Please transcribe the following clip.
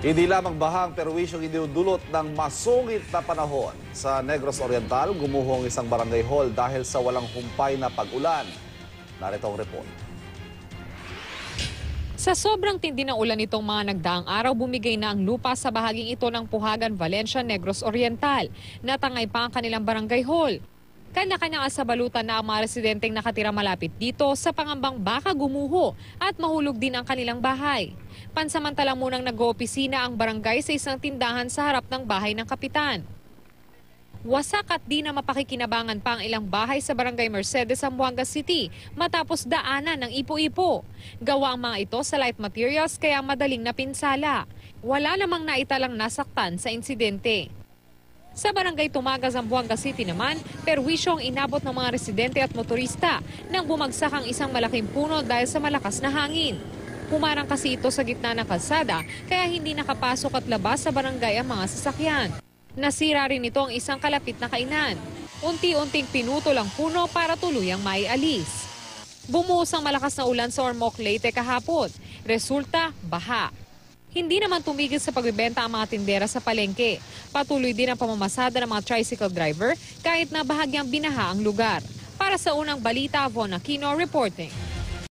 Hindi lamang bahang perwisyong idudulot ng masungit na panahon. Sa Negros Oriental, gumuho ang isang barangay hall dahil sa walang humpay na pag-ulan. Narito ang report. Sa sobrang tindi ng ulan nitong mga nagdaang araw, bumigay na ang lupa sa bahaging ito ng Puhagan, Valencia, Negros Oriental. Natangay pa ang kanilang barangay hall. Kanya-kanyang asabalutan na ang mga residenteng nakatira malapit dito sa pangambang baka gumuho at mahulog din ang kanilang bahay. Pansamantalang munang nag-oopisina ang barangay sa isang tindahan sa harap ng bahay ng kapitan. Wasak at di na mapakikinabangan pa ang ilang bahay sa barangay Mercedes, Zamboanga City matapos daanan ng ipo-ipo. Gawa ang mga ito sa light materials kaya madaling napinsala. Wala namang naitalang nasaktan sa insidente. Sa barangay Tumaga, Zamboanga City naman, perwisyong inabot ng mga residente at motorista nang bumagsak ang isang malaking puno dahil sa malakas na hangin. Humarang kasi ito sa gitna ng kalsada kaya hindi nakapasok at labas sa barangay ang mga sasakyan. Nasira rin ito ang isang kalapit na kainan. Unti-unting pinutol ang puno para tuluyang maialis. Bumuhos ang malakas na ulan sa Ormoc, Leyte kahapon. Resulta, baha. Hindi naman tumigil sa pagbebenta ang mga tindera sa palengke. Patuloy din ang pamamasada ng mga tricycle driver kahit na bahagyang binaha ang lugar. Para sa unang balita, Von Aquino reporting.